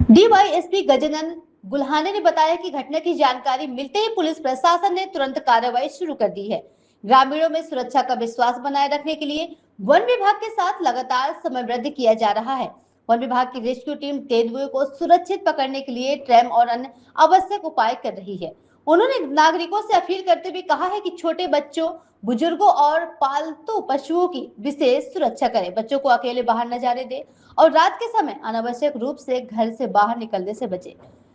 DYSP Gajanan Gulhane ने बताया कि घटना की जानकारी मिलते ही पुलिस प्रशासन ने तुरंत कार्रवाई शुरू कर दी है। ग्रामीणों में सुरक्षा का विश्वास बनाए रखने के लिए वन विभाग के साथ लगातार समन्वय किया जा रहा है। वन विभाग की रेस्क्यू टीम तेंदुए को सुरक्षित पकड़ने के लिए ट्रैम और अन्य आवश्यक उपाय कर रही है। उन्होंने नागरिकों से अपील करते हुए कहा है कि छोटे बच्चों, बुजुर्गों और पालतू पशुओं की विशेष सुरक्षा करें। बच्चों को अकेले बाहर न जाने दें और रात के समय अनावश्यक रूप से घर से बाहर निकलने से बचें।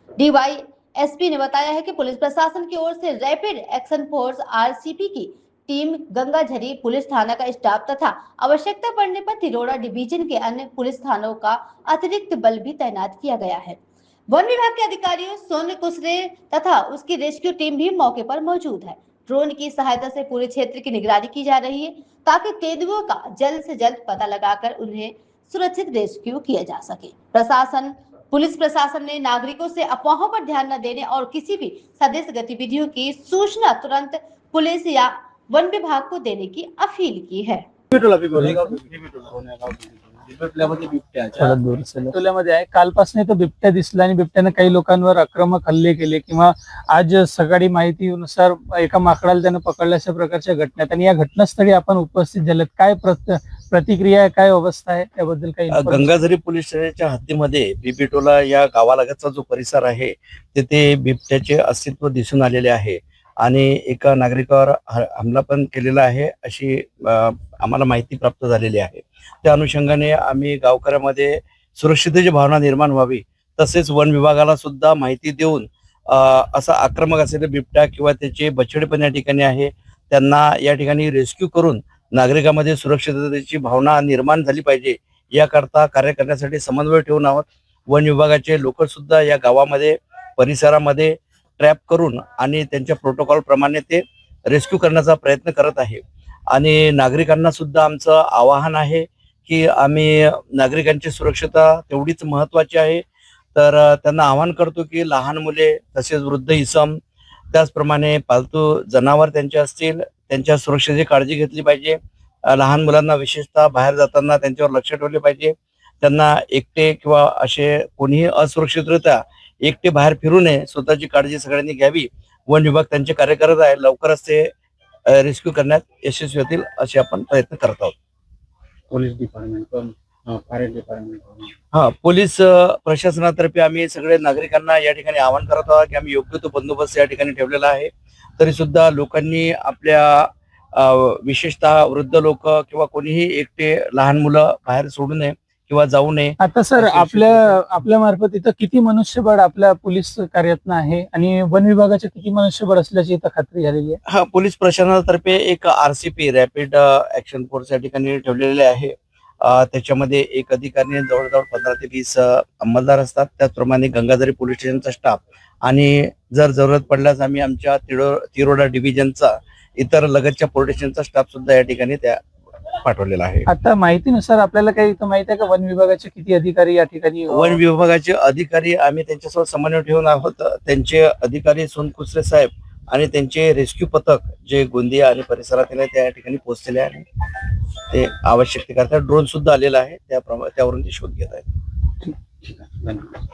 डीवाईएसपी ने बताया है कि पुलिस प्रशासन की ओर से रैपिड एक्शन फोर्स आरसीपी की टीम, गंगाझरी पुलिस थाना का स्टाफ तथा आवश्यकता पड़ने पर तिरोड़ा डिवीजन के अन्य पुलिस थानों का अतिरिक्त बल भी तैनात किया गया है। वन विभाग के अधिकारियों सोन कुसरे तथा उसकी रेस्क्यू टीम भी मौके पर मौजूद है। ड्रोन की सहायता से पूरे क्षेत्र की निगरानी की जा रही है ताकि तेंदुओं का जल्द से जल्द पता लगाकर उन्हें सुरक्षित रेस्क्यू किया जा सके। पुलिस प्रशासन ने नागरिकों से अफवाहों पर ध्यान न देने और किसी भी सदस्य गतिविधियों की सूचना तुरंत पुलिस या वन विभाग को देने की अपील की है। बिबट्यामध्ये आहे, कालपासून तो बिबट्या दिसला आणि बिबट्याने काही लोकांवर आक्रमक हल्ले केले किंवा आज सकाळी माहितीनुसार एका माकडाला त्याने पकडल्या अशा प्रकारच्या घटना आहेत आणि या घटनास्थळी आपण उपस्थित झालेत. काय प्रतिक्रिया आहे, काय अवस्था आहे त्याबद्दल काही? गंगाझरी पोलीस स्टेशनच्या हद्दीमध्ये बिबिटोला या गावालगतचा जो परिसर आहे तिथे बिबट्याचे अस्तित्व दिसून आलेले आहे आणि एका नागरिकावर हमला पण केलेला आहे अशी आम्हाला माहिती प्राप्त झालेली आहे. त्या अनुषंगाने आम्ही गावकऱ्यांमध्ये सुरक्षिततेची भावना निर्माण व्हावी तसेच वन विभागाला सुद्धा माहिती देऊन असा आक्रमक असलेला बिबट्या किंवा त्याचे बछडे पण या ठिकाणी आहे त्यांना या ठिकाणी रेस्क्यू करून नागरिकांमध्ये सुरक्षिततेची भावना निर्माण झाली पाहिजे याकरता कार्य करण्यासाठी समन्वय ठेवून आहोत. वन विभागाचे लोक सुद्धा या गावामध्ये परिसरामध्ये ट्रॅप करून आणि त्यांच्या प्रोटोकॉल प्रमाणे ते रेस्क्यू करण्याचा प्रयत्न करत आहे आणि नागरिकांना सुद्धा आमचं आवाहन आहे की आम्ही नागरिकांची सुरक्षता तेवढीच महत्वाची आहे. तर त्यांना आवाहन करतो की लहान मुले तसेच वृद्ध इसम त्याचप्रमाणे पालतू जनावर त्यांचे असतील त्यांच्या सुरक्षेची काळजी घेतली पाहिजे. लहान मुलांना विशेषतः बाहेर जाताना त्यांच्यावर लक्ष ठेवले पाहिजे. त्यांना एकटे किंवा असे कोणीही असुरक्षितरित्या एकटे बाहेर फिरू नये, स्वतःची काळजी सगळ्यांनी घ्यावी. वन विभाग त्यांचे कार्य करत आहे, लवकरच ते रेस्क्यू करण्यात यशस्वी होतील असे आपण प्रयत्न करत आहोत. Police department, fire department, police प्रशासनातर्फे आम्ही सगळे नागरिकांना या ठिकाणी आवाहन करत आहोत की आम्ही योग्य तो बंदोबस्त या ठिकाणी ठेवलेला आहे. तरी सुद्धा लोकांनी आपल्या विशेषतः वृद्ध लोक किंवा कोणीही एकटे लहान मुलं बाहेर सोडू नये किंवा जाऊ नये. आता सर आपल्या मार्फत इथं किती मनुष्यबळ आपल्या पोलीस कार्यात आहे आणि वन विभागाचे किती मनुष्यबळ असल्याची इथं खात्री झालेली आहे? पोलीस प्रशासनातर्फे एक आरसीपी रॅपिड ऍक्शन फोर्स या ठिकाणी ठेवलेले आहे. त्याच्यामध्ये एक अधिकारी जवळजवळ 15 ते 20 अंमलदार असतात. त्याचप्रमाणे गंगाझरी पोलीस स्टेशनचा स्टाफ आणि जर जरूरत पडल्यास आम्ही आमच्या तिरोडा डिव्हिजनचा इतर लगतच्या पोलीस स्टेशनचा स्टाफ सुद्धा या ठिकाणी त्या पाठवलेला आहे. आता माहितीनुसार आपल्याला काही इथं माहिती आहे का वन विभागाचे किती अधिकारी या ठिकाणी? वन विभागाचे अधिकारी आम्ही त्यांच्यासोबत समन्वय ठेवून आहोत. त्यांचे अधिकारी सोन कुसरे साहेब आणि त्यांचे रेस्क्यू पथक जे गोंदिया आणि परिसरातील आहे त्या ठिकाणी पोहोचलेले आहे. ते आवश्यक ते करतात. ड्रोन सुद्धा आलेला आहे, त्यावरून ते शोध घेत आहेत. धन्यवाद.